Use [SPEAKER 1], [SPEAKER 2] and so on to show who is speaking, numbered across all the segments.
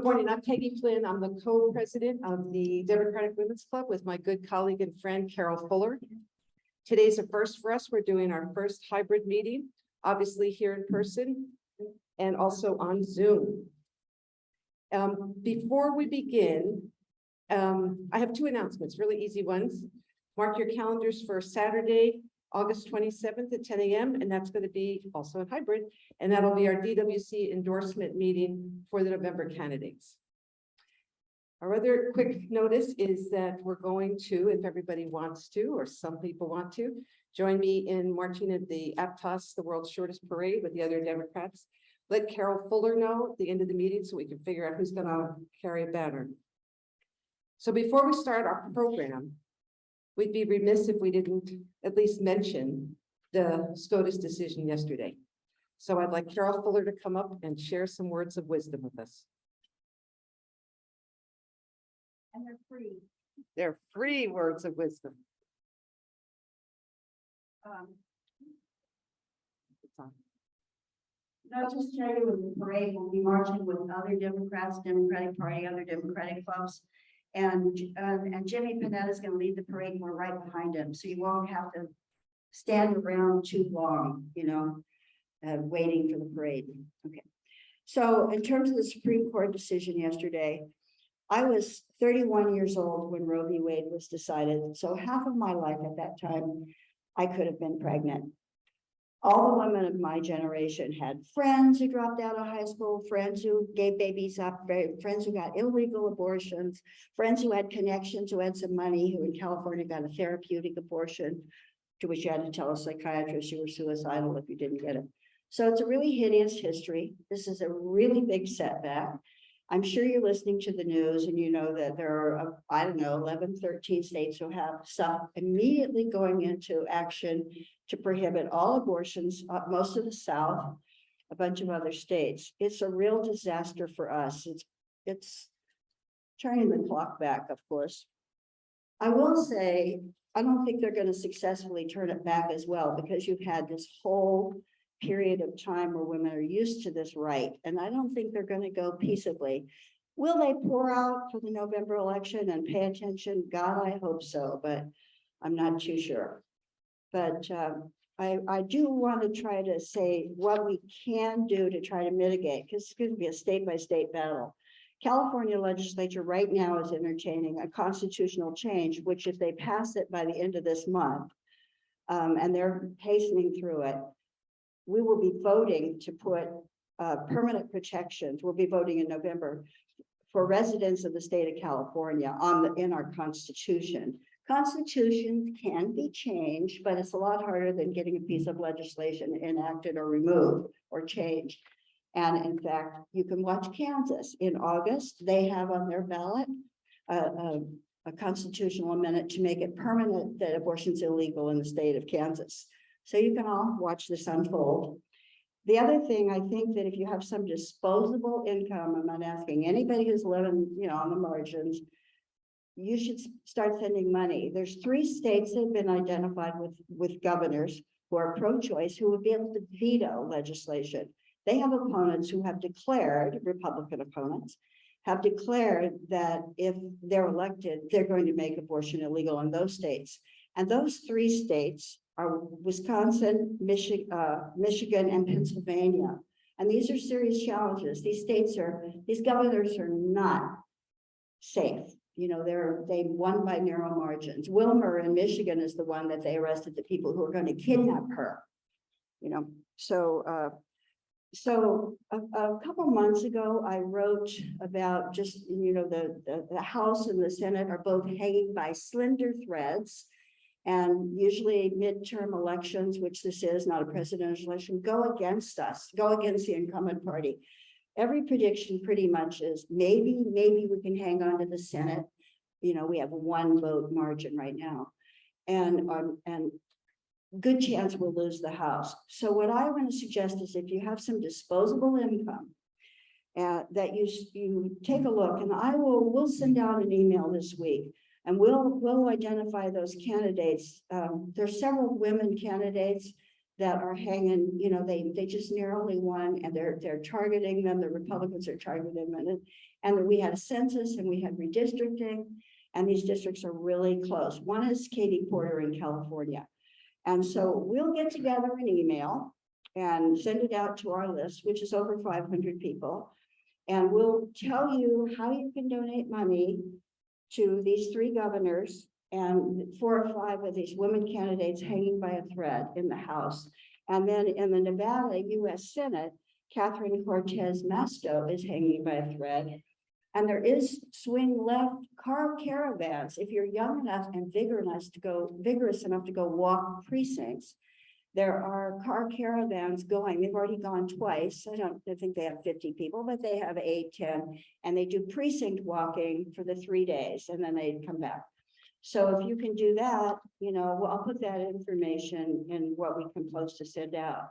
[SPEAKER 1] Good morning, I'm Peggy Flynn. I'm the co-president of the Democratic Women's Club with my good colleague and friend, Carol Fuller. Today's a first for us. We're doing our first hybrid meeting, obviously here in person and also on Zoom. Before we begin, I have two announcements, really easy ones. Mark your calendars for Saturday, August 27th at 10 a.m. and that's going to be also a hybrid, and that'll be our DWC endorsement meeting for the November candidates. Our other quick notice is that we're going to, if everybody wants to, or some people want to, join me in marching at the Aptos, the world's shortest parade with the other Democrats. Let Carol Fuller know at the end of the meeting so we can figure out who's going to carry a banner. So before we start our program, we'd be remiss if we didn't at least mention the SCOTUS decision yesterday. So I'd like Carol Fuller to come up and share some words of wisdom with us.
[SPEAKER 2] And they're free.
[SPEAKER 1] They're free words of wisdom.
[SPEAKER 2] Not just tell you with the parade, we'll be marching with other Democrats, Democratic Party, other Democratic clubs. And Jimmy Panetta is going to lead the parade. We're right behind him. So you won't have to stand around too long, waiting for the parade. Okay. So in terms of the Supreme Court decision yesterday, I was 31 years old when Roe v. Wade was decided. So half of my life at that time, I could have been pregnant. All the women of my generation had friends who dropped out of high school, friends who gave babies up, friends who got illegal abortions, friends who had connections, who had some money, who in California got a therapeutic abortion, to which you had to tell a psychiatrist you were suicidal if you didn't get it. So it's a really hideous history. This is a really big setback. I'm sure you're listening to the news and you know that there are, 11, 13 states who have some immediately going into action to prohibit all abortions, most of the South, a bunch of other states. It's a real disaster for us. It's turning the clock back, of course. I will say, I don't think they're going to successfully turn it back as well, because you've had this whole period of time where women are used to this right. And I don't think they're going to go peaceably. Will they pour out for the November election and pay attention? God, I hope so, but I'm not too sure. But I do want to try to say what we can do to try to mitigate, because it's going to be a state-by-state battle. California legislature right now is entertaining a constitutional change, which if they pass it by the end of this month, and they're hastening through it, we will be voting to put permanent protections. We'll be voting in November for residents of the state of California in our Constitution. Constitutions can be changed, but it's a lot harder than getting a piece of legislation enacted or removed or changed. And in fact, you can watch Kansas in August. They have on their ballot a constitutional amendment to make it permanent that abortion's illegal in the state of Kansas. So you can all watch this unfold. The other thing, I think that if you have some disposable income, I'm not asking anybody who's living, on the margins, you should start sending money. There's 3 states that have been identified with governors who are pro-choice who would be able to veto legislation. They have opponents who have declared, Republican opponents, have declared that if they're elected, they're going to make abortion illegal in those states. And those 3 states are Wisconsin, Michigan, and Pennsylvania. And these are serious challenges. These governors are not safe. They won by narrow margins. Wilmer in Michigan is the one that they arrested the people who are going to kidnap her. So a couple months ago, I wrote about just, the House and the Senate are both hanging by slender threads. And usually midterm elections, which this is not a presidential election, go against us, go against the incumbent party. Every prediction pretty much is maybe we can hang on to the Senate. We have a 1 vote margin right now. And good chance we'll lose the House. So what I want to suggest is if you have some disposable income, that you take a look, and we'll send out an email this week. And we'll identify those candidates. There's several women candidates that are hanging, you know, they just narrowly won, and they're targeting them. The Republicans are targeting them, and we had a census and we had redistricting, and these districts are really close. One is Katie Porter in California. And so we'll get together an email and send it out to our list, which is over 500 people. And we'll tell you how you can donate money to these 3 governors and 4 or 5 of these women candidates hanging by a thread in the House. And then in the Nevada US Senate, Catherine Cortez Masto is hanging by a thread. And there is swing left car caravans. If you're young enough and vigorous enough to go walk precincts, there are car caravans going. They've already gone twice. I think they have 50 people, but they have 8, 10, and they do precinct walking for the 3 days, and then they come back. So if you can do that, you know, well, I'll put that information in what we can post to send out.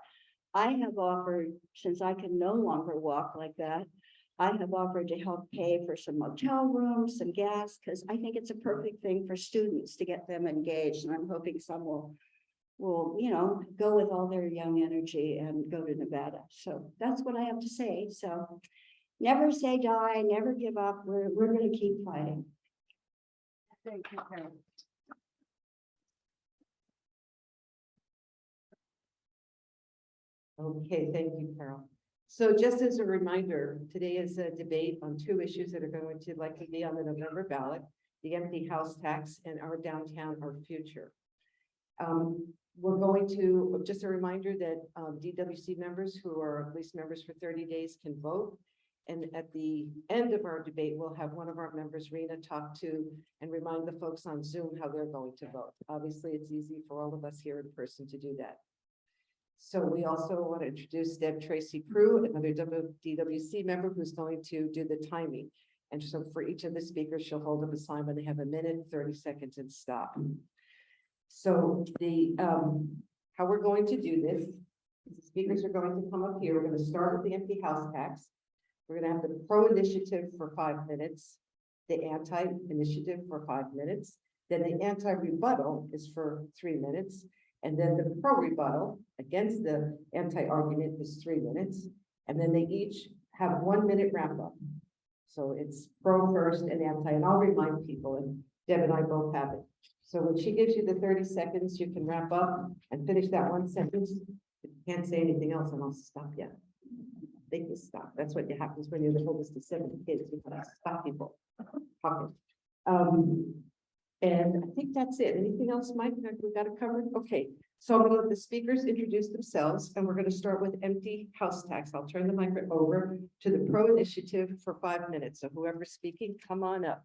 [SPEAKER 2] I have offered, since I can no longer walk like that, I have offered to help pay for some motel rooms, some gas, because I think it's a perfect thing for students to get them engaged. And I'm hoping some will, you know, go with all their young energy and go to Nevada. So that's what I have to say. So never say die, never give up. We're going to keep fighting.
[SPEAKER 3] Thank you, Carol.
[SPEAKER 1] Okay, thank you, Carol. So just as a reminder, today is a debate on 2 issues that are going to likely be on the November ballot: the empty house tax and our downtown, our future. We're going to, just a reminder that DWC members who are at least members for 30 days can vote. And at the end of our debate, we'll have one of our members, Rena, talk to and remind the folks on Zoom how they're going to vote. Obviously, it's easy for all of us here in person to do that. So we also want to introduce Deb Tracy Prue, another DWC member who's going to do the timing. And so for each of the speakers, she'll hold up a sign when they have a minute, 30 seconds, and stop. So the how we're going to do this, the speakers are going to come up here. We're going to start with the empty house tax. We're going to have the pro-initiative for 5 minutes, the anti-initiative for 5 minutes, then the anti-rebuttal is for 3 minutes, and then the pro-rebuttal against the anti-argument is 3 minutes, and then they each have 1 minute wrap-up. So it's pro first and anti, and I'll remind people, and Deb and I both have it. So when she gives you the 30 seconds, you can wrap up and finish that 1 sentence. If you can't say anything else, and I'll stop you. They can stop. That's what happens when you're the oldest of 7 kids. You can stop people talking. And I think that's it. Anything else, Mike, that we got it covered? Okay, so I'm going to let the speakers introduce themselves, and we're going to start with empty house tax. I'll turn the microphone over to the pro initiative for 5 minutes. So whoever's speaking, come on up.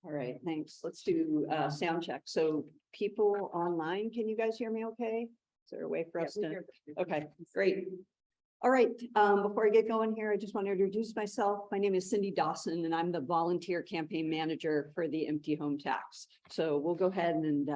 [SPEAKER 3] All right, thanks. Let's do sound check. So people online, can you guys hear me okay? Is there a way for us to? Okay, great. All right, before I get going here, I just want to introduce myself. My name is Cindy Dawson, and I'm the volunteer campaign manager for the empty home tax. So we'll go ahead and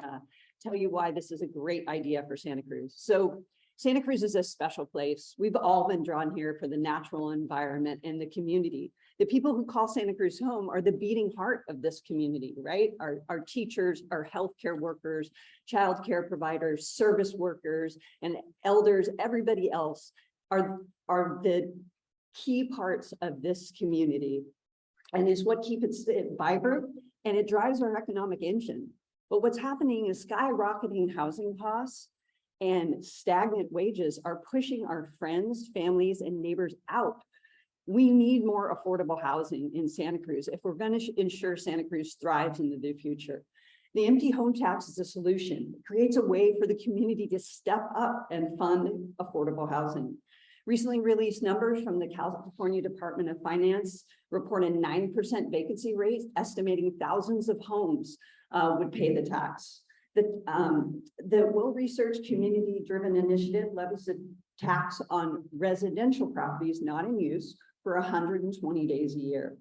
[SPEAKER 3] tell you why this is a great idea for Santa Cruz. So Santa Cruz is a special place. We've all been drawn here for the natural environment and the community. The people who call Santa Cruz home are the beating heart of this community, right? Our teachers, our healthcare workers, childcare providers, service workers, and elders, everybody else are the key parts of this community, and is what keeps it vibrant, and it drives our economic engine. But what's happening is skyrocketing housing costs and stagnant wages are pushing our friends, families, and neighbors out. We need more affordable housing in Santa Cruz if we're going to ensure Santa Cruz thrives into the future. The empty home tax is a solution. It creates a way for the community to step up and fund affordable housing. Recently released numbers from the California Department of Finance report a 9% vacancy rate, estimating thousands of homes would pay the tax. The Will Research community-driven initiative levies a tax on residential properties not in use for 120 days a year.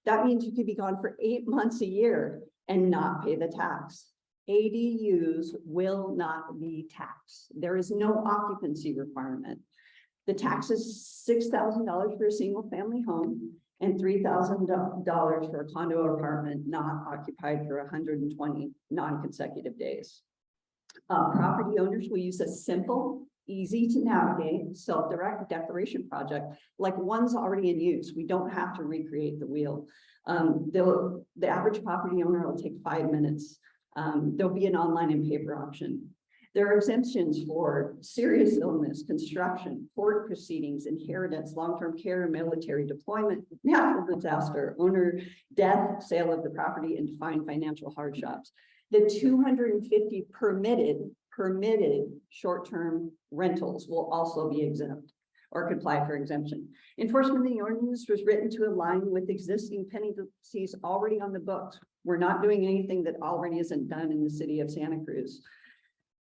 [SPEAKER 3] That means you could be gone for 8 months a year and not pay the tax. ADUs will not be taxed. There is no occupancy requirement. The tax is $6,000 for a single family home, and $3,000 for a condo or apartment not occupied for 120 non-consecutive days. Property owners will use a simple, easy to navigate, self-direct declaration project like one's already in use. We don't have to recreate the wheel. The average property owner will take 5 minutes. There'll be an online and paper option. There are exemptions for serious illness, construction, court proceedings, inheritance, long-term care, military deployment, natural disaster, owner death, sale of the property, and defined financial hardships. The 250 permitted short-term rentals will also be exempt or comply for exemption. Enforcement of the ordinance was written to align with existing penalties already on the books. We're not doing anything that already isn't done in the city of Santa Cruz.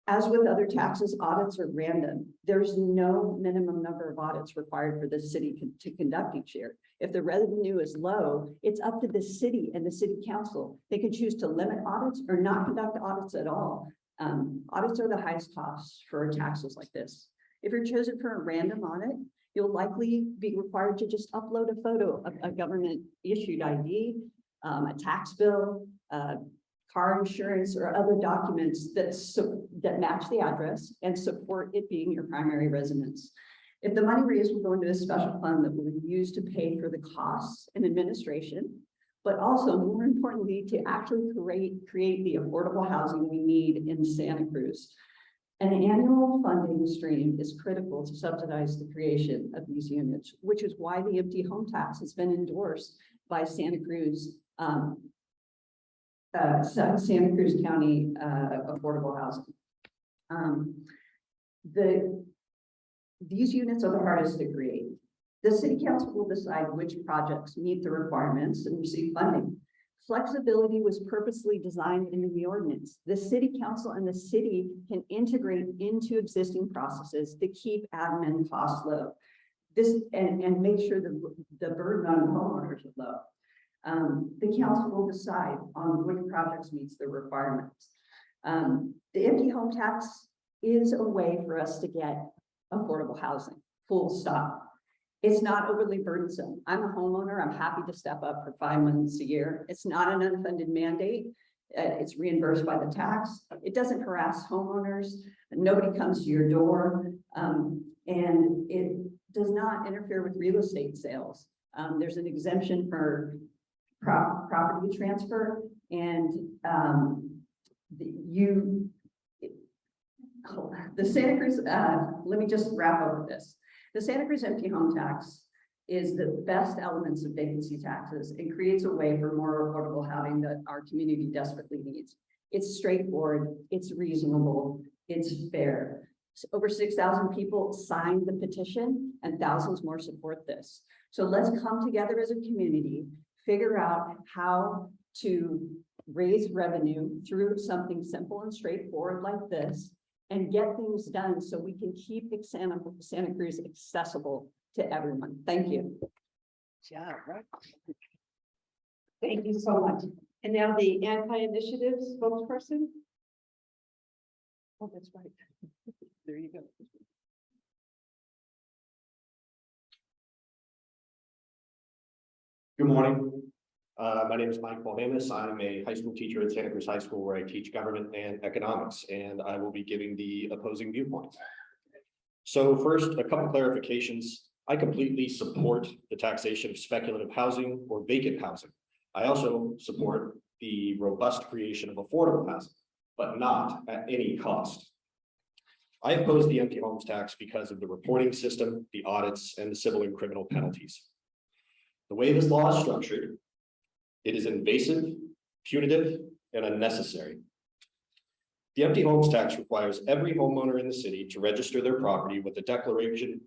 [SPEAKER 3] As with other taxes, audits are random. There's no minimum number of audits required for the city to conduct each year. If the revenue is low, it's up to the city and the city council. They can choose to limit audits or not conduct audits at all. Audits are the highest costs for taxes like this. If you're chosen for a random audit, you'll likely be required to just upload a photo of a government issued ID, a tax bill, car insurance, or other documents that match the address and support it being your primary residence. If the money raised will go into a special fund that will be used to pay for the costs and administration, but also more importantly, to actually create the affordable housing we need in Santa Cruz. An annual funding stream is critical to subsidize the creation of these units, which is why the empty home tax has been endorsed by Santa Cruz County Affordable Housing. These units are the hardest to create. The city council will decide which projects meet the requirements and receive funding. Flexibility was purposely designed into the ordinance. The city council and the city can integrate into existing processes to keep admin costs low. And make sure the burden on homeowners is low. The council will decide on which projects meets the requirements. The empty home tax is a way for us to get affordable housing, full stop. It's not overly burdensome. I'm a homeowner. I'm happy to step up for 5 months a year. It's not an unfunded mandate. It's reimbursed by the tax. It doesn't harass homeowners. Nobody comes to your door. And it does not interfere with real estate sales. There's an exemption for property transfer, and the Santa Cruz, let me just wrap up with this. The Santa Cruz empty home tax is the best elements of vacancy taxes. It creates a way for more affordable housing that our community desperately needs. It's straightforward, it's reasonable, it's fair. Over 6,000 people signed the petition and thousands more support this. So let's come together as a community, figure out how to raise revenue through something simple and straightforward like this, and get things done so we can keep Santa Cruz accessible to everyone. Thank you.
[SPEAKER 1] Yeah, right. Thank you so much. And now the anti-initiative spokesperson. Oh, that's right. There you go.
[SPEAKER 4] Good morning. My name is Mike Bohemus. I'm a high school teacher at Santa Cruz High School where I teach government and economics, and I will be giving the opposing viewpoints. So first, a couple clarifications. I completely support the taxation of speculative housing or vacant housing. I also support the robust creation of affordable housing, but not at any cost. I oppose the empty homes tax because of the reporting system, the audits, and the civil and criminal penalties. The way this law is structured, it is invasive, punitive, and unnecessary. The empty homes tax requires every homeowner in the city to register their property with a declaration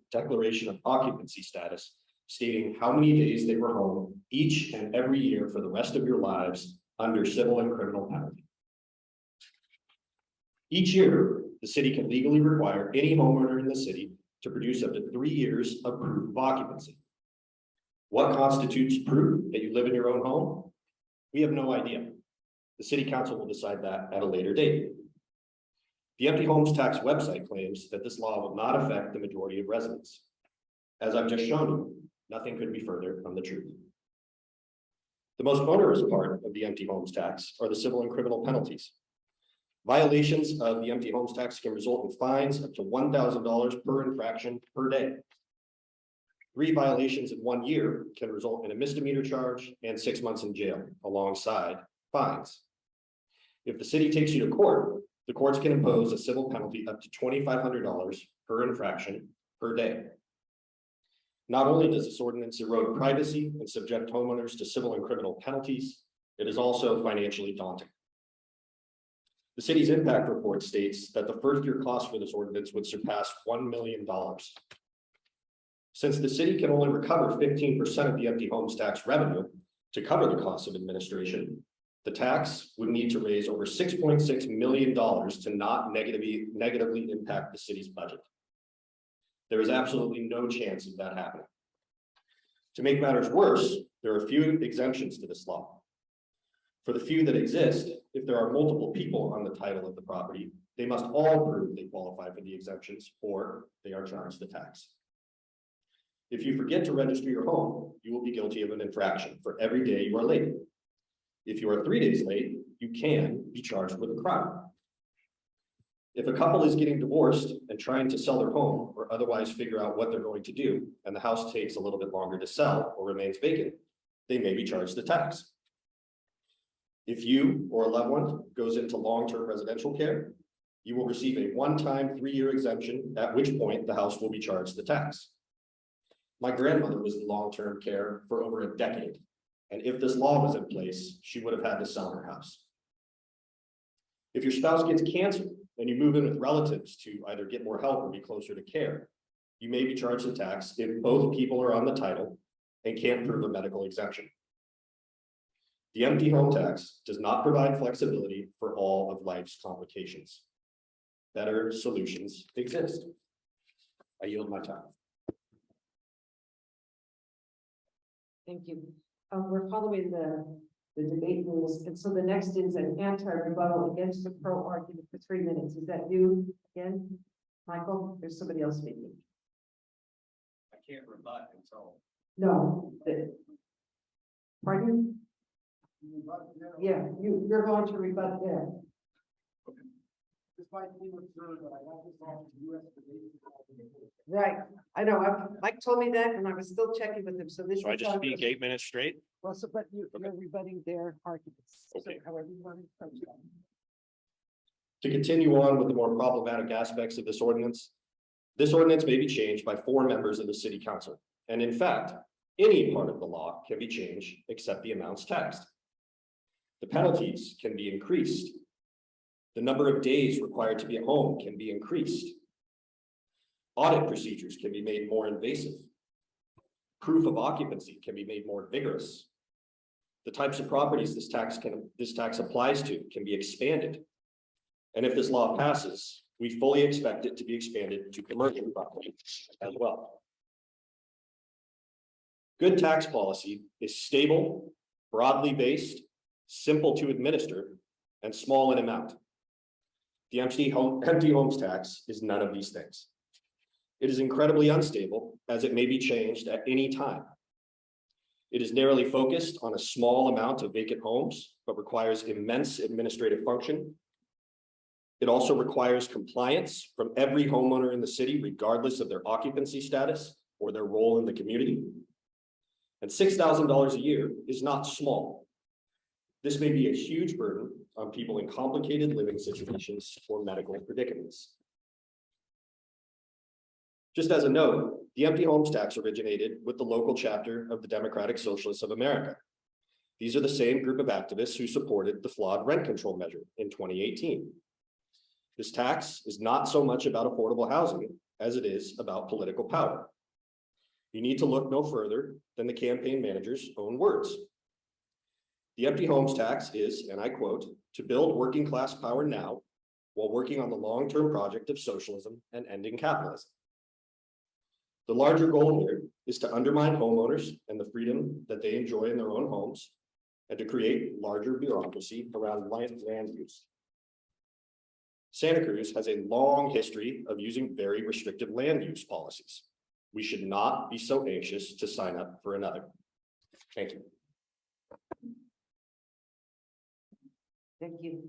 [SPEAKER 4] of occupancy status, stating how many days they were home each and every year for the rest of your lives under civil and criminal penalty. Each year, the city can legally require any homeowner in the city to produce up to 3 years of proof of occupancy. What constitutes proof that you live in your own home? We have no idea. The city council will decide that at a later date. The empty homes tax website claims that this law will not affect the majority of residents. As I've just shown you, nothing could be further from the truth. The most onerous part of the empty homes tax are the civil and criminal penalties. Violations of the empty homes tax can result in fines up to $1,000 per infraction per day. 3 violations in 1 year can result in a misdemeanor charge and 6 months in jail alongside fines. If the city takes you to court, the courts can impose a civil penalty up to $2,500 per infraction per day. Not only does this ordinance erode privacy and subject homeowners to civil and criminal penalties, it is also financially daunting. The city's impact report states that the first-year cost for this ordinance would surpass $1 million. Since the city can only recover 15% of the empty homes tax revenue to cover the cost of administration, the tax would need to raise over $6.6 million to not negatively impact the city's budget. There is absolutely no chance of that happening. To make matters worse, there are few exemptions to this law. For the few that exist, if there are multiple people on the title of the property, they must all prove they qualify for the exemptions or they are charged the tax. If you forget to register your home, you will be guilty of an infraction for every day you are late. If you are 3 days late, you can be charged with a crime. If a couple is getting divorced and trying to sell their home or otherwise figure out what they're going to do, and the house takes a little bit longer to sell or remains vacant, they may be charged the tax. If you or a loved one goes into long-term residential care, you will receive a one-time 3-year exemption, at which point the house will be charged the tax. My grandmother was in long-term care for over a decade, and if this law was in place, she would have had to sell her house. If your spouse gets cancer and you move in with relatives to either get more help or be closer to care, you may be charged the tax if both people are on the title and can't prove a medical exemption. The empty home tax does not provide flexibility for all of life's complications. Better solutions exist. I yield my time.
[SPEAKER 1] Thank you. We're following the debate rules, and so the next is an anti-rebuttal against the pro argument for 3 minutes. Is that you again, Michael? There's somebody else speaking.
[SPEAKER 4] I can't rebut until.
[SPEAKER 1] No. Pardon? Yeah, you're going to rebut there. Right, I know, Mike told me that, and I was still checking with him, so this.
[SPEAKER 4] So I just speak 8 minutes straight?
[SPEAKER 1] Well, so, but you're rebutting their arguments.
[SPEAKER 4] Okay.
[SPEAKER 1] So however you want to approach that.
[SPEAKER 4] To continue on with the more problematic aspects of this ordinance may be changed by 4 members of the city council. And in fact, any part of the law can be changed except the amounts taxed. The penalties can be increased. The number of days required to be at home can be increased. Audit procedures can be made more invasive. Proof of occupancy can be made more vigorous. The types of properties this tax applies to can be expanded. And if this law passes, we fully expect it to be expanded to commercial property as well. Good tax policy is stable, broadly based, simple to administer, and small in amount. The empty homes tax is none of these things. It is incredibly unstable, as it may be changed at any time. It is narrowly focused on a small amount of vacant homes, but requires immense administrative function. It also requires compliance from every homeowner in the city, regardless of their occupancy status or their role in the community. And $6,000 a year is not small. This may be a huge burden on people in complicated living situations or medical predicaments. Just as a note, the empty homes tax originated with the local chapter of the Democratic Socialists of America. These are the same group of activists who supported the flawed rent control measure in 2018. This tax is not so much about affordable housing as it is about political power. You need to look no further than the campaign manager's own words. The empty homes tax is, and I quote, "to build working class power now while working on the long-term project of socialism and ending capitalism." The larger goal here is to undermine homeowners and the freedom that they enjoy in their own homes and to create larger bureaucracy around land use. Santa Cruz has a long history of using very restrictive land use policies. We should not be so anxious to sign up for another. Thank you.
[SPEAKER 1] Thank you.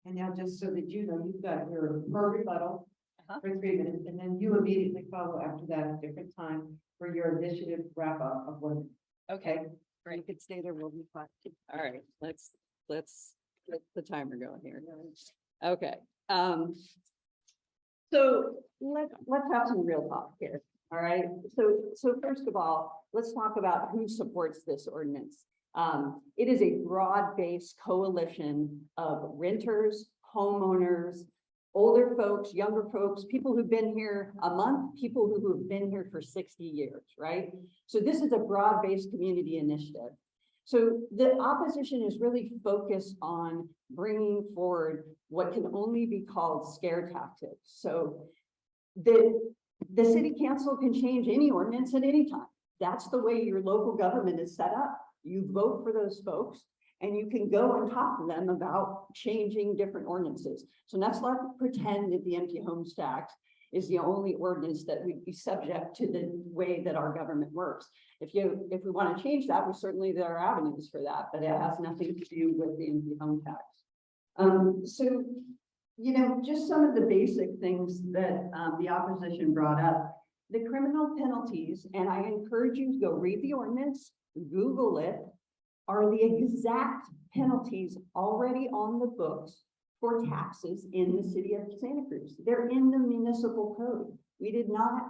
[SPEAKER 1] And now, just so that you know, you've got your rebuttal for 3 minutes, and then you immediately follow after that at a different time for your initiative wrap up of what.
[SPEAKER 3] Okay, you could stay there, we'll be fine. All right, let's get the timer going here. Okay, so let's have some real talk here. All right, so first of all, let's talk about who supports this ordinance. It is a broad-based coalition of renters, homeowners, older folks, younger folks, people who've been here a month, people who have been here for 60 years, right? So this is a broad-based community initiative. So the opposition is really focused on bringing forward what can only be called scare tactics. So the city council can change any ordinance at any time. That's the way your local government is set up. You vote for those folks and you can go and talk to them about changing different ordinances. So let's not pretend that the empty homes tax is the only ordinance that would be subject to the way that our government works. If we want to change that, there are avenues for that, but it has nothing to do with the empty home tax. So, you know, just some of the basic things that the opposition brought up, the criminal penalties, and I encourage you to go read the ordinance, Google it, are the exact penalties already on the books for taxes in the city of Santa Cruz. They're in the municipal code. We did not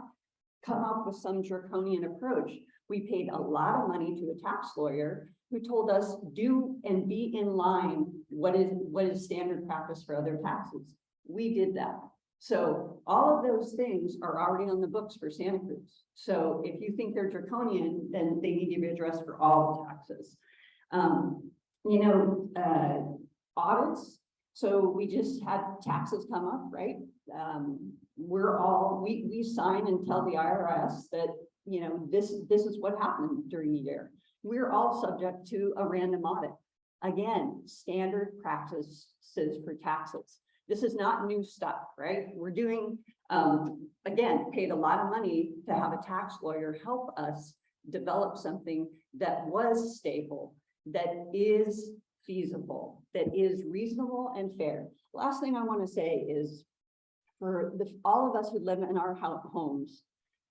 [SPEAKER 3] come up with some draconian approach. We paid a lot of money to a tax lawyer who told us do and be in line what is standard practice for other taxes. We did that. So all of those things are already on the books for Santa Cruz. So if you think they're draconian, then they need to be addressed for all taxes. You know, audits. So we just had taxes come up, right? We sign and tell the IRS that, you know, this is what happened during the year. We're all subject to a random audit. Again, standard practices for taxes. This is not new stuff, right? We're doing, again, paid a lot of money to have a tax lawyer help us develop something that was stable, that is feasible, that is reasonable and fair. Last thing I want to say is for all of us who live in our homes,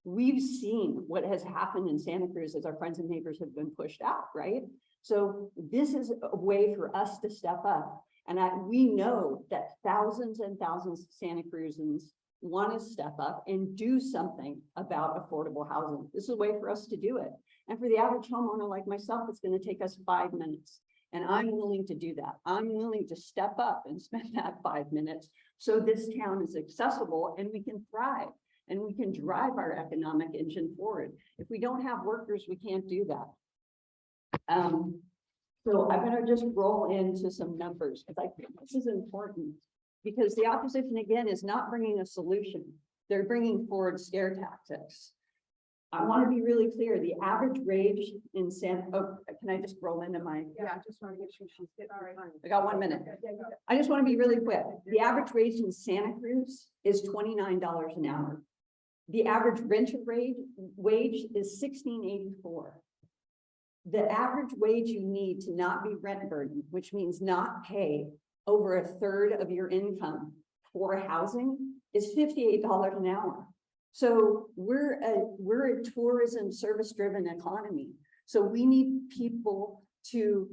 [SPEAKER 3] we've seen what has happened in Santa Cruz as our friends and neighbors have been pushed out, right? So this is a way for us to step up. And we know that thousands and thousands of Santa Cruzans want to step up and do something about affordable housing. This is a way for us to do it. And for the average homeowner like myself, it's going to take us 5 minutes. And I'm willing to do that. I'm willing to step up and spend that 5 minutes so this town is accessible and we can thrive and we can drive our economic engine forward. If we don't have workers, we can't do that. So I'm going to just roll into some numbers because I think this is important because the opposition, again, is not bringing a solution. They're bringing forward scare tactics. I want to be really clear. The average wage in can I just roll into my?
[SPEAKER 1] Yeah, I just want to make sure she's getting all right.
[SPEAKER 3] I got 1 minute. I just want to be really quick. The average wage in Santa Cruz is $29 an hour. The average renter wage is $16.84. The average wage you need to not be rent burdened, which means not pay over 1/3 of your income for housing, is $58 an hour. So we're a tourism service driven economy. So we need people to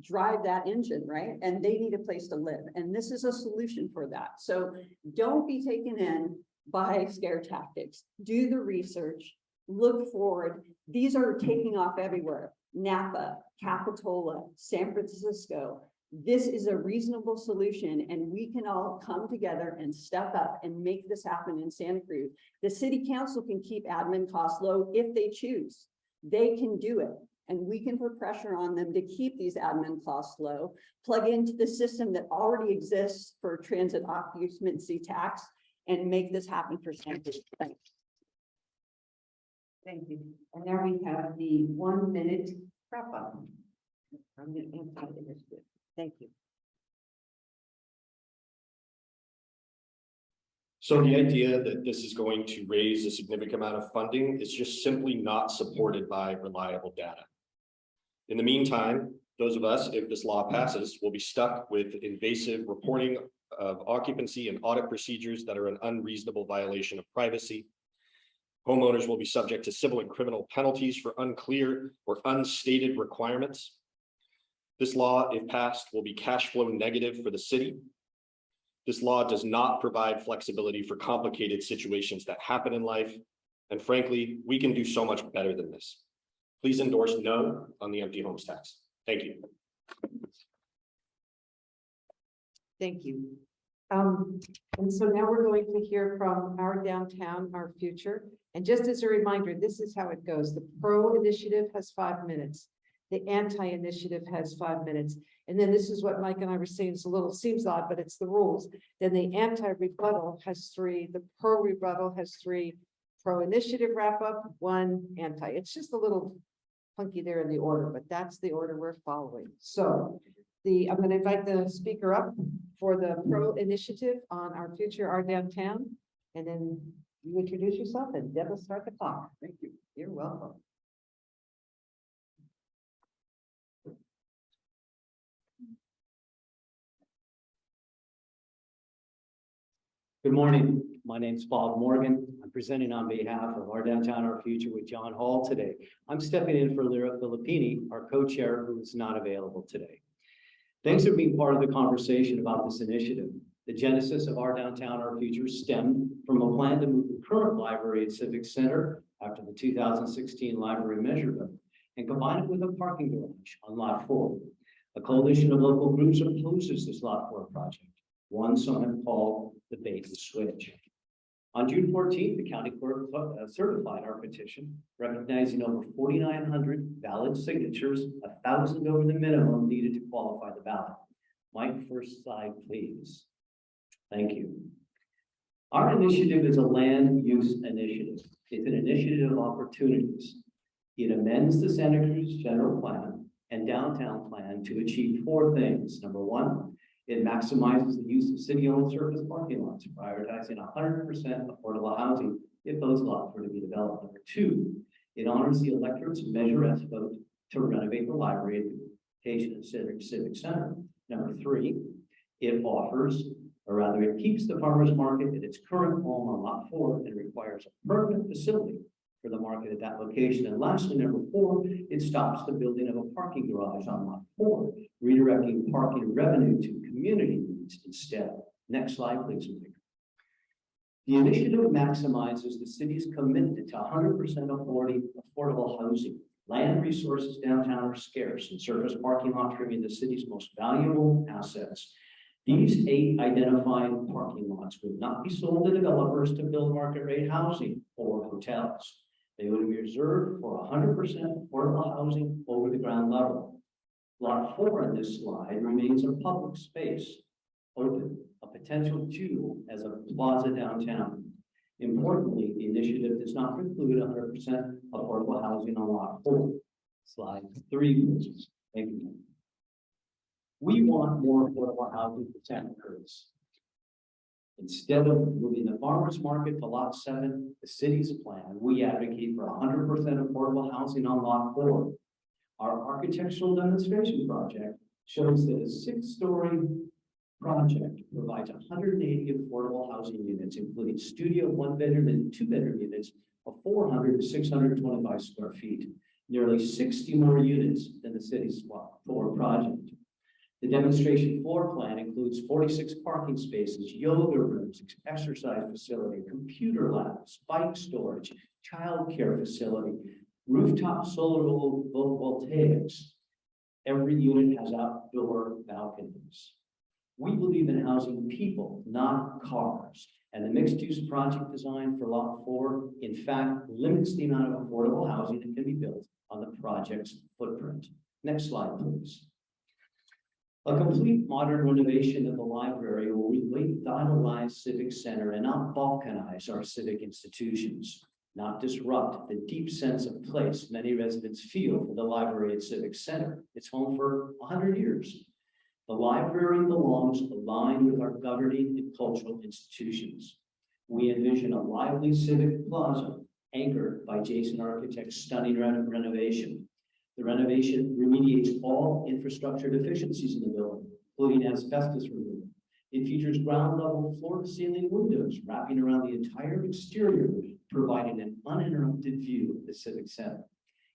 [SPEAKER 3] drive that engine, right? And they need a place to live. And this is a solution for that. So don't be taken in by scare tactics. Do the research, look forward. These are taking off everywhere. Napa, Capitola, San Francisco. This is a reasonable solution and we can all come together and step up and make this happen in Santa Cruz. The city council can keep admin costs low if they choose. They can do it. And we can put pressure on them to keep these admin costs low, plug into the system that already exists for transit occupancy tax and make this happen for Santa Cruz. Thanks.
[SPEAKER 1] Thank you. And now we have the 1 minute wrap up. I'm going to answer this. Thank you.
[SPEAKER 4] So the idea that this is going to raise a significant amount of funding is just simply not supported by reliable data. In the meantime, those of us, if this law passes, will be stuck with invasive reporting of occupancy and audit procedures that are an unreasonable violation of privacy. Homeowners will be subject to civil and criminal penalties for unclear or unstated requirements. This law, if passed, will be cash flow negative for the city. This law does not provide flexibility for complicated situations that happen in life. And frankly, we can do so much better than this. Please endorse no on the empty homes tax. Thank you.
[SPEAKER 1] Thank you. And so now we're going to hear from our downtown, our future. And just as a reminder, this is how it goes. The pro initiative has 5 minutes. The anti-initiative has 5 minutes. And then this is what Mike and I were saying, it's a little, seems odd, but it's the rules. Then the anti-rebuttal has 3, the pro rebuttal has 3, pro initiative wrap up, 1 anti. It's just a little funky there in the order, but that's the order we're following. So I'm going to invite the speaker up for the pro initiative on our future, our downtown. And then you introduce yourself and Deb will start the clock. Thank you. You're welcome.
[SPEAKER 5] Good morning. My name's Bob Morgan. I'm presenting on behalf of our Downtown Our Future with John Hall today. I'm stepping in for Lyra Filippini, our co-chair, who is not available today. Thanks for being part of the conversation about this initiative. The genesis of our Downtown Our Future stemmed from a plan to move the current library at Civic Center after the 2016 library measurement and combine it with a parking garage on Lot 4. A coalition of local groups opposes this Lot 4 project. One some have called the bait and switch. On June 14th, the county clerk certified our petition, recognizing over 4,900 valid signatures, 1,000 over the minimum needed to qualify the ballot. Mike, first slide, please. Thank you. Our initiative is a land use initiative. It's an initiative of opportunities. It amends the Santa Cruz general plan and downtown plan to achieve 4 things. Number 1, it maximizes the use of city-owned surface parking lots, prioritizing 100% affordable housing if those lots were to be developed. Number 2, it honors the electorate's Measure S vote to renovate the library at the location of Civic Center. Number 3, it offers, or rather it keeps the farmers market at its current home on Lot 4 and requires a permanent facility for the market at that location. And lastly, number 4, it stops the building of a parking garage on Lot 4, redirecting parking revenue to community needs instead. Next slide, please, Mike. The initiative maximizes the city's commitment to 100% affordable housing. Land resources downtown are scarce, and surface parking lots remain the city's most valuable assets. These 8 identified parking lots would not be sold to developers to build market rate housing or hotels. They would be reserved for 100% affordable housing over the ground level. Lot 4 in this slide remains a public space, open, a potential jewel as a plaza downtown. Importantly, the initiative does not preclude 100% affordable housing on Lot 4. Slide 3, please. Thank you. We want more affordable housing for Santa Cruz. Instead of moving the farmers market to Lot 7, the city's plan, we advocate for 100% affordable housing on Lot 4. Our architectural demonstration project shows that a 6-story project provides 180 affordable housing units, including studio 1-bedroom and 2-bedroom units of 400 to 625 square feet, nearly 60 more units than the city's Lot 4 project. The demonstration floor plan includes 46 parking spaces, yoga rooms, exercise facility, computer labs, bike storage, childcare facility, rooftop solar photovoltaics. Every unit has outdoor balconies. We believe in housing people, not cars. And the mixed-use project design for Lot 4, in fact, limits the amount of affordable housing that can be built on the project's footprint. Next slide, please. A complete modern renovation of the library will revitalize Civic Center and not balkanize our civic institutions, not disrupt the deep sense of place many residents feel for the library at Civic Center. It's home for 100 years. The library belongs aligned with our governing and cultural institutions. We envision a lively civic plaza anchored by Jason Architect's stunning renovation. The renovation remediates all infrastructure deficiencies in the building, including asbestos removal. It features ground level floor to ceiling windows wrapping around the entire exterior, providing an uninterrupted view of the Civic Center.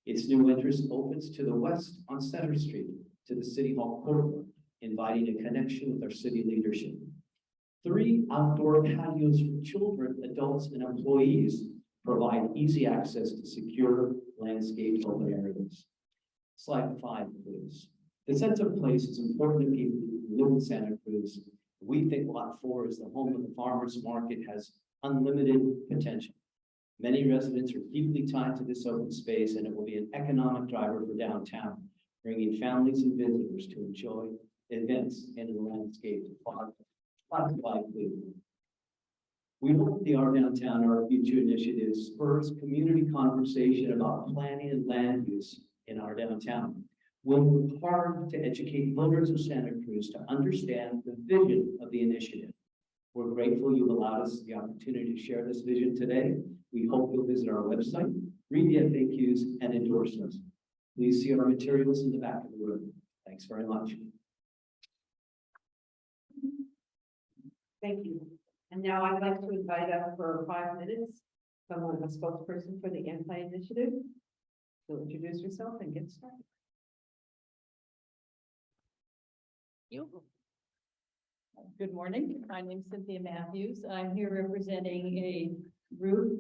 [SPEAKER 5] Its new entrance opens to the west on Center Street to the City Hall courtyard, inviting a connection with our city leadership. 3 outdoor patios for children, adults, and employees provide easy access to secure landscaped open areas. Slide 5, please. The sense of place is important to people who live in Santa Cruz. We think Lot 4 is the home of the farmers market, has unlimited potential. Many residents are deeply tied to this open space, and it will be an economic driver for downtown, bringing families and visitors to enjoy events in the landscape. Slide 5, please. We hope the Our Downtown, Our Future initiative spurs community conversation about planning and land use in our downtown. We'll work hard to educate voters of Santa Cruz to understand the vision of the initiative. We're grateful you've allowed us the opportunity to share this vision today. We hope you'll visit our website, read the FAQs, and endorsements. Please see our materials in the back of the room. Thanks very much.
[SPEAKER 1] Thank you. And now I'd like to invite up for 5 minutes, someone, a spokesperson for the anti-initiative. So introduce yourself and get started.
[SPEAKER 6] Good morning. My name is Cynthia Matthews. I'm here representing a group,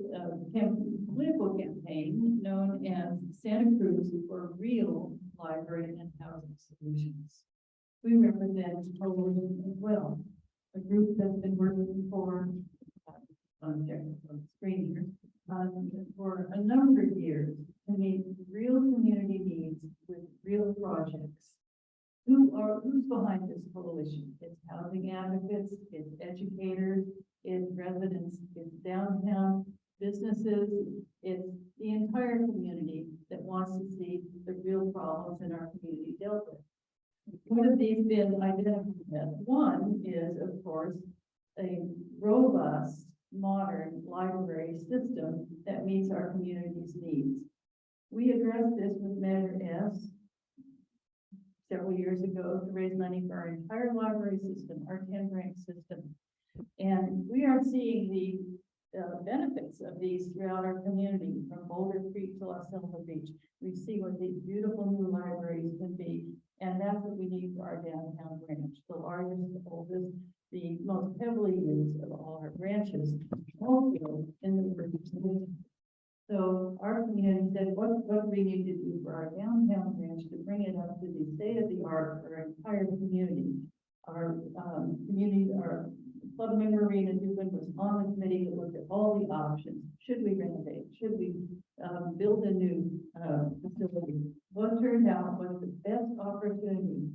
[SPEAKER 6] political campaign known as Santa Cruz for Real Library and Housing Solutions. We represent Coalition as well, a group that's been working for on the screen here for a number of years to meet real community needs with real projects. Who's behind this coalition? It's housing advocates, it's educators, it's residents, it's downtown businesses, it's the entire community that wants to see the real problems in our community dealt with. What have these been identified as? One is, of course, a robust, modern library system that meets our community's needs. We addressed this with Measure S several years ago to raise money for our entire library system, our 10-rank system. And we are seeing the benefits of these throughout our community, from Boulder Creek to Los Alamos Beach. We see what these beautiful new libraries can be, and that's what we need for our downtown branch, the largest, the oldest, the most heavily used of all our branches, also in the region. So our community said, what do we need to do for our downtown branch to bring it up to the state of the art for our entire community? Our community, our club member Rena Dubin was on the committee that looked at all the options. Should we renovate? Should we build a new facility? What turned out was the best opportunity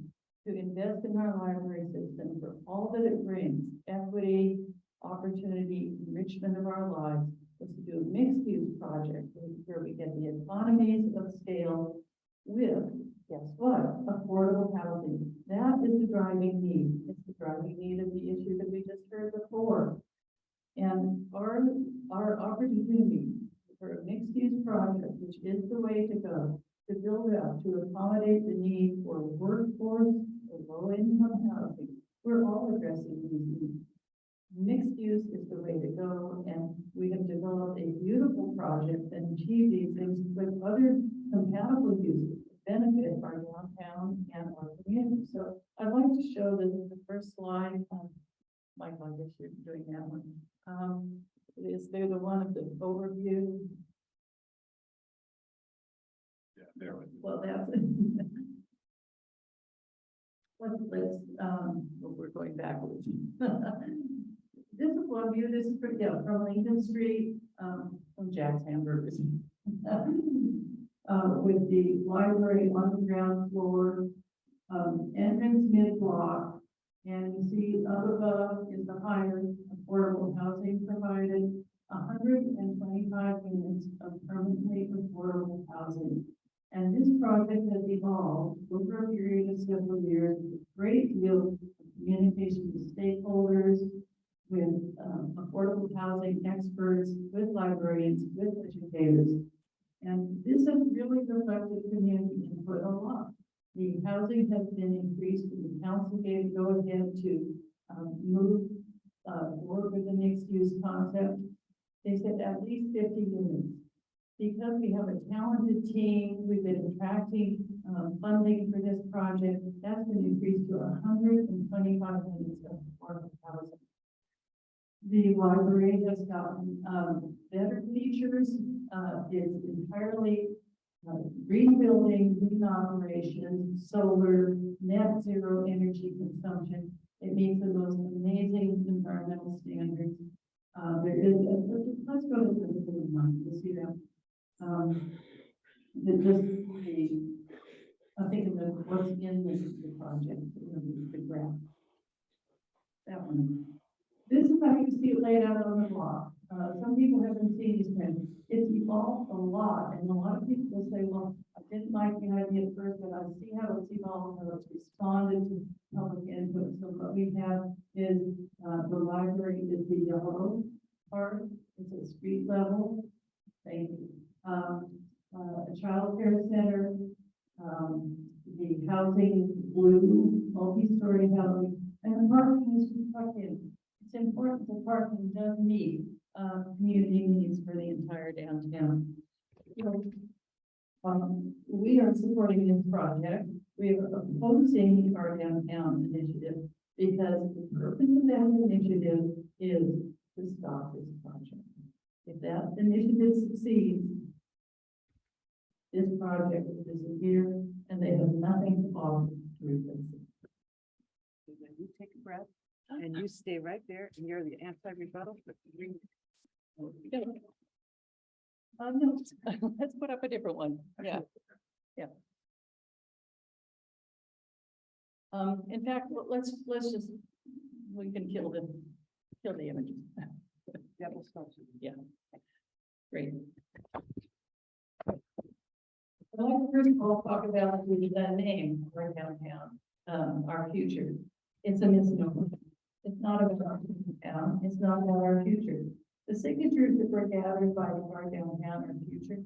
[SPEAKER 6] to invest in our library system for all that it brings: equity, opportunity, enrichment of our lives. Was to do a mixed-use project where we get the economies of scale with, guess what, affordable housing. That is the driving need. It's the driving need of the issue that we just heard before. And our opportunity for a mixed-use project, which is the way to go, to build up, to accommodate the need for workforce, for low-income housing. We're all addressing these needs. Mixed use is the way to go, and we have developed a beautiful project and achieved these things with other compatible uses that benefit our downtown and our community. So I'd like to show the first slide. Michael, I guess you're doing that one. Is there the one of the overview?
[SPEAKER 4] Yeah, there we go.
[SPEAKER 6] Well, that's we're going backwards. This is one view. This is from Lincoln Street, from Jack's Hamburgers. With the library on the ground floor, entrance mid-block, and you see up above is the higher affordable housing provided, 125 units of permanently affordable housing. And this project has evolved over a period of several years, with a great deal of communication with stakeholders, with affordable housing experts, with librarians, with educators. And this has really reflected community input a lot. The housing has been increased, the council gave go ahead to move forward with the mixed use concept. They said at least 50 units. Because we have a talented team, we've been attracting funding for this project. That's been increased to 125 units of affordable housing. The library has gotten better features. It's entirely green building, green operation, solar, net zero energy consumption. It meets the most amazing environmental standards. There is, let's go to the one, you'll see that. I think of what's in the project, the graph. That one. This is how you see it laid out on the block. Some people haven't seen these things. It's evolved a lot, and a lot of people will say, well, I didn't like the idea at first, but I see how it's evolved, how it's responded to public input. So what we have is the library is the yellow part. It's a street level. Thank you. A child care center, the housing blue, multi-story housing, and the parking is tucked in. It's important the parking does meet community needs for the entire downtown. So, we are supporting this project. We are opposing our downtown initiative because the purpose of that initiative is to stop this project. If that initiative succeeds, this project will disappear and they have nothing to offer to replace it.
[SPEAKER 1] You take a breath and you stay right there and you're the anti-rebuttal.
[SPEAKER 6] No, let's put up a different one. Yeah. Yeah. In fact, let's just, we can kill the images. Yeah. Great. I'd like to first of all talk about the name for downtown, our future. It's a misnomer. It's not about our downtown. It's not about our future. The signatures that were gathered by our downtown our future,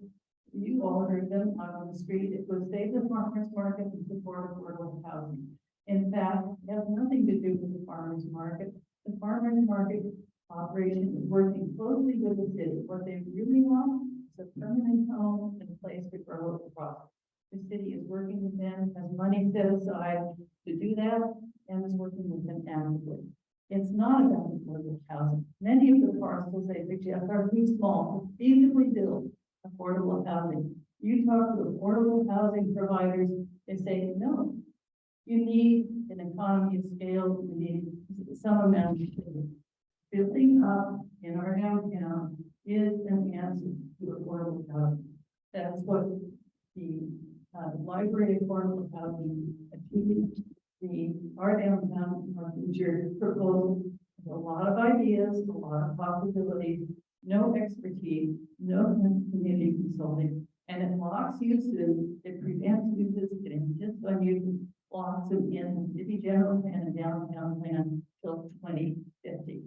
[SPEAKER 6] you all heard them out on the street. It was save the farmers market and support affordable housing. In fact, it has nothing to do with the farmers market. The farmers market operation is working closely with the city. What they really want is a permanent home and a place to grow a crop. The city is working with them, has money set aside to do that, and is working with them actively. It's not about affordable housing. Many of the parcels they suggest are too small to feasibly build affordable housing. You talk to affordable housing providers, they say, no, you need an economy of scale, you need some amount of scale. Building up in our downtown is an answer to affordable housing. That's what the library affordable housing achieved. Our downtown, our future proposal, a lot of ideas, a lot of possibilities, no expertise, no community consulting, and it blocks uses, it prevents uses, it insists on using blocks in city general plan and downtown plan till 2050,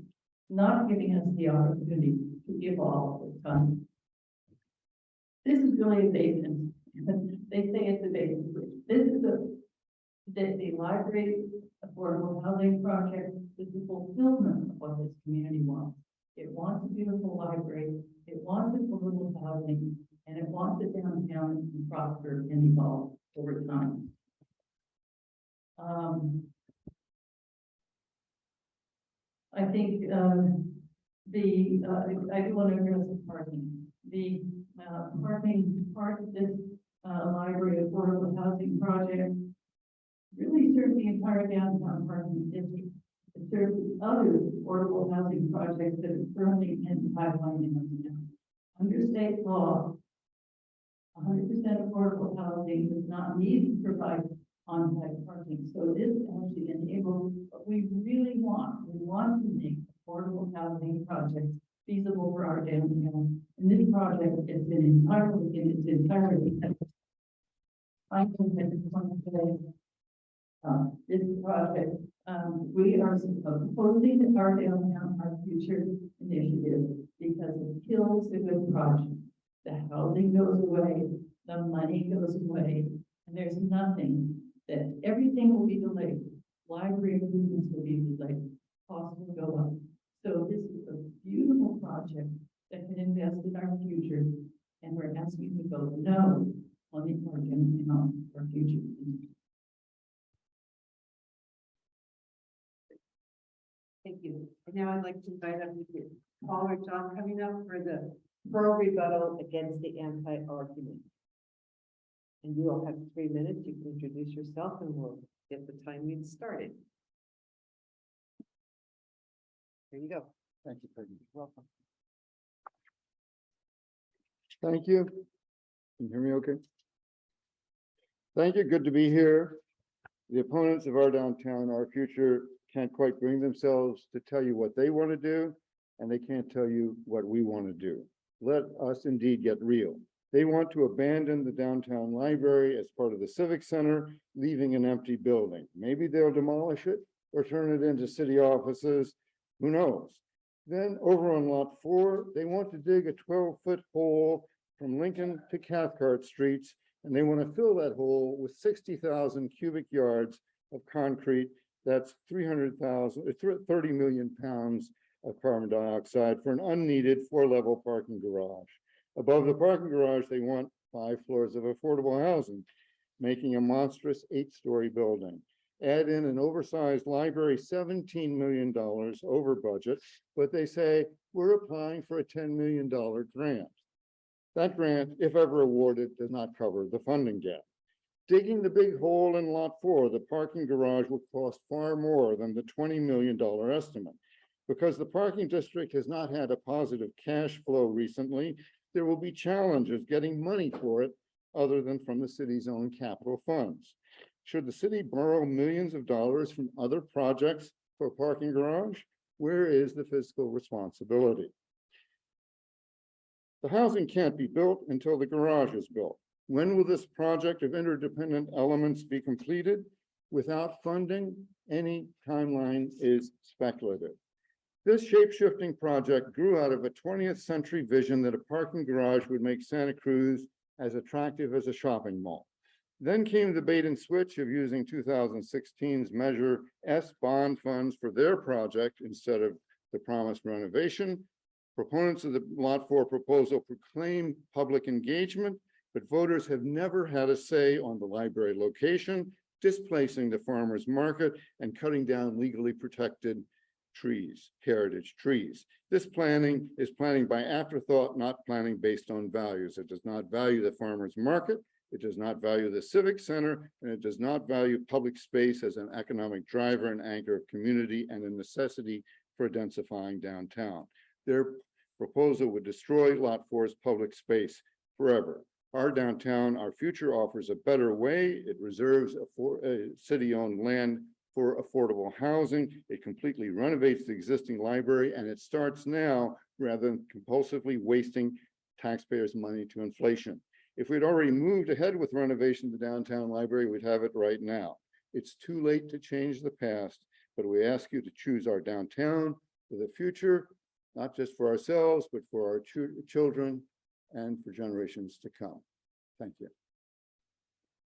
[SPEAKER 6] not giving us the opportunity to evolve with time. This is really a basin. They say it's a basin. This is the library affordable housing project is the fulfillment of what this community wants. It wants a beautiful library, it wants affordable housing, and it wants the downtown to prosper and evolve over time. I think I do want to address the parking. The parking part of this library affordable housing project really serves the entire downtown parking district. It serves other affordable housing projects that are currently in the pipeline in town. Under state law, 100% affordable housing does not need to provide on-site parking. So this actually enables what we really want. We want to make affordable housing projects feasible for our downtown. And this project has been entirely in its entirety. I think that it's one of this project, we are opposing our downtown, our future initiative because it kills a good project. the housing goes away, the money goes away, and there's nothing that everything will be delayed. Library improvements will be delayed, costs will go up. So this is a beautiful project that can invest in our future, and we're asking you to vote no on the organ and on our future.
[SPEAKER 1] Thank you. And now I'd like to invite up Paul or John coming up for the pro rebuttal against the anti-argument. And you all have 3 minutes. You can introduce yourself and we'll get the timing started. There you go.
[SPEAKER 7] Thank you, Peggy.
[SPEAKER 1] Welcome.
[SPEAKER 7] Thank you. Can you hear me okay? Thank you. Good to be here. The opponents of our downtown, our future, can't quite bring themselves to tell you what they want to do, and they can't tell you what we want to do. Let us indeed get real. They want to abandon the downtown library as part of the Civic Center, leaving an empty building. Maybe they'll demolish it or turn it into city offices. Who knows? Then over on Lot 4, they want to dig a 12-foot hole from Lincoln to Cathcart Streets, and they want to fill that hole with 60,000 cubic yards of concrete. That's 30 million pounds of carbon dioxide for an unneeded 4-level parking garage. Above the parking garage, they want 5 floors of affordable housing, making a monstrous 8-story building. Add in an oversized library, $17 million over budget, but they say we're applying for a $10 million grant. That grant, if ever awarded, does not cover the funding gap. Digging the big hole in Lot 4, the parking garage would cost far more than the $20 million estimate. Because the parking district has not had a positive cash flow recently, there will be challenges getting money for it other than from the city's own capital funds. Should the city borrow millions of dollars from other projects for a parking garage? Where is the fiscal responsibility? The housing can't be built until the garage is built. When will this project of interdependent elements be completed? Without funding, any timeline is speculative. This shape-shifting project grew out of a 20th century vision that a parking garage would make Santa Cruz as attractive as a shopping mall. Then came the bait and switch of using 2016's Measure S bond funds for their project instead of the promised renovation. Proponents of the Lot 4 proposal proclaim public engagement, but voters have never had a say on the library location, displacing the farmers market and cutting down legally protected trees, heritage trees. This planning is planning by afterthought, not planning based on values. It does not value the farmers market. It does not value the civic center, and it does not value public space as an economic driver and anchor of community and a necessity for densifying downtown. Their proposal would destroy Lot 4's public space forever. Our downtown, our future, offers a better way. It reserves city-owned land for affordable housing. It completely renovates the existing library, and it starts now rather than compulsively wasting taxpayers' money to inflation. If we'd already moved ahead with renovation of the downtown library, we'd have it right now. It's too late to change the past, but we ask you to choose our downtown for the future, not just for ourselves, but for our children and for generations to come. Thank you.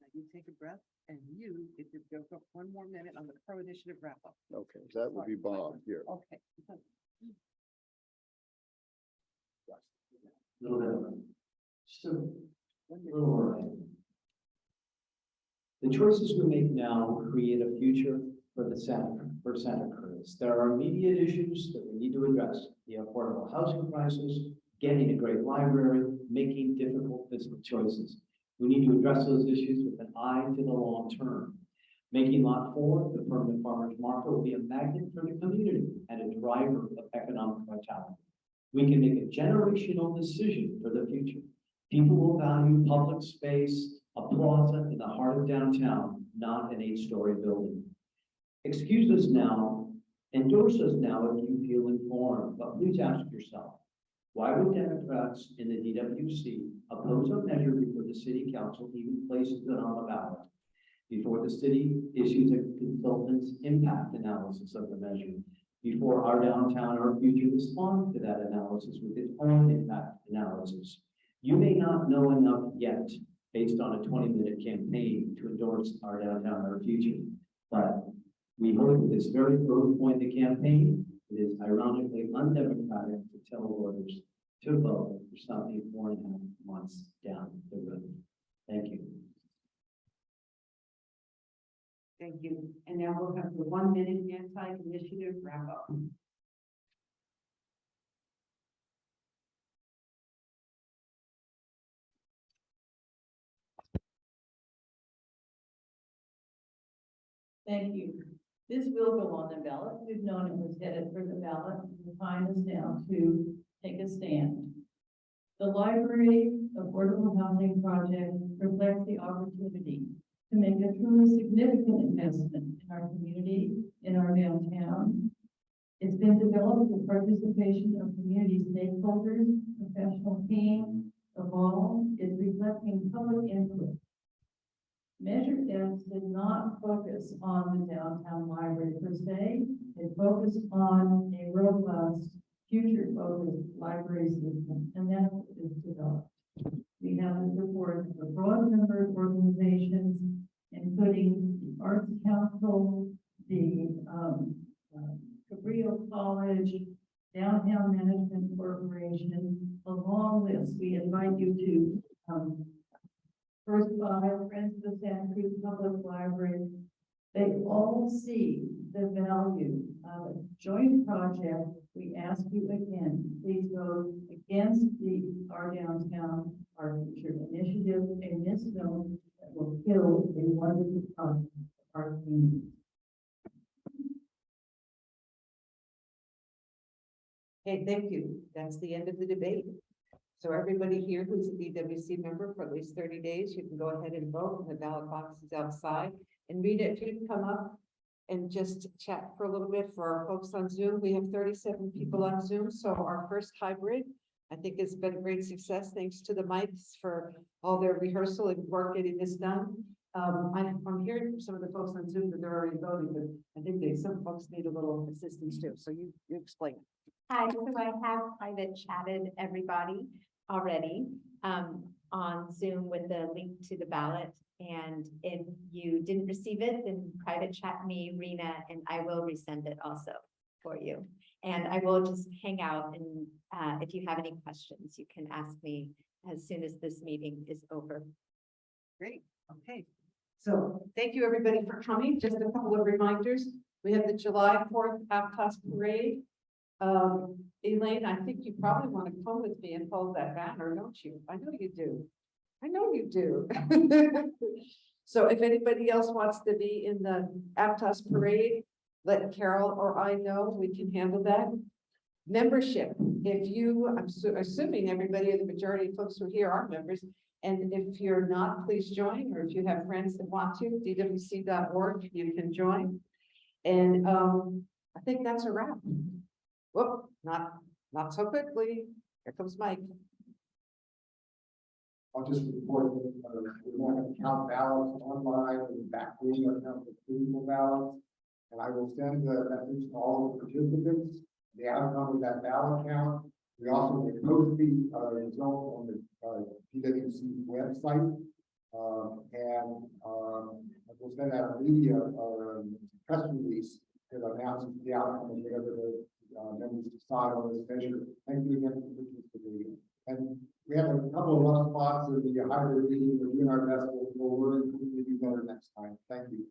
[SPEAKER 1] Now you take a breath and you get to go for 1 more minute on the pro initiative wrap up.
[SPEAKER 7] Okay, that would be Bob here.
[SPEAKER 1] Okay.
[SPEAKER 5] Little bit. Just a little more. The choices we make now will create a future for Santa Cruz. There are immediate issues that we need to address: the affordable housing crisis, getting a great library, making difficult fiscal choices. We need to address those issues with an eye to the long term. Making Lot 4, the permanent farmers market, will be a magnet for the community and a driver of economic vitality. We can make a generational decision for the future. People will value public space, a plaza in the heart of downtown, not an 8-story building. Excuse us now, endorse us now if you feel informed, but please ask yourself, why would Democrats in the DWC oppose a measure before the city council even places it on the ballot? Before the city issues a consultant's impact analysis of the measure? Before our downtown, our future responds to that analysis with its own impact analysis? You may not know enough yet, based on a 20-minute campaign, to endorse our downtown, our future. But we hope at this very early point in the campaign, it is ironically undemocratic to tell voters to vote for something 4.5 months down the road. Thank you.
[SPEAKER 1] Thank you. And now we'll have the 1-minute anti-initiative wrap up.
[SPEAKER 6] Thank you. This will go on the ballot. We've known it was headed for the ballot. The time is now to take a stand. The library affordable housing project reflects the opportunity to make a truly significant investment in our community, in our downtown. It's been developed with participation of community stakeholders, professional team, of all. It's reflecting public input. Measure X did not focus on the downtown library per se. It focused on a robust, future-focused library system, and that's what is developed. We have the support of a broad number of organizations, including the Arts Council, the Cabrillo College, Downtown Management Corporation, a long list. We invite you to First Five, Friends of the Santa Cruz Public Library. They all see the value of a joint project. We ask you again, please vote against our downtown, our future initiative, a misnomer that will kill a wonderful part of our community.
[SPEAKER 1] Okay, thank you. That's the end of the debate. So everybody here who's a DWC member for at least 30 days, you can go ahead and vote, and the ballot box is outside. And Rita, if you can come up and just chat for a little bit for our folks on Zoom. We have 37 people on Zoom, so our first hybrid, I think, has been a great success. Thanks to the mics for all their rehearsal and work getting this done. I'm hearing from some of the folks on Zoom that they're already voting, but I think some folks need a little assistance too. So you explain it.
[SPEAKER 8] Hi, so I have private chatted everybody already on Zoom with the link to the ballot. And if you didn't receive it, then private chat me, Rena, and I will resend it also for you. And I will just hang out, and if you have any questions, you can ask me as soon as this meeting is over.
[SPEAKER 1] Great. Okay. So thank you, everybody, for coming. Just a couple of reminders. We have the July 4th Aptos Parade. Elaine, I think you probably want to come with me and hold that banner, don't you? I know you do. I know you do. So if anybody else wants to be in the Aptos Parade, let Carol or I know. We can handle that. Membership. If you, I'm assuming everybody, or the majority of folks who are here are members. And if you're not, please join. Or if you have friends that want to, dwc.org, you can join. And I think that's a wrap. Whoop, not so quickly. Here comes Mike.
[SPEAKER 9] I'll just report that we're going to count ballots online and back we are count the physical ballots. And I will send the message to all the participants, the outcome of that ballot count. We also will post the result on the DWC website. And we'll send out a media press release that announces the outcome of whatever the members decide on this measure. Thank you again for participating. And we have a couple of rough spots in the hybrid meeting. We're doing our best. We'll work and do better next time. Thank you.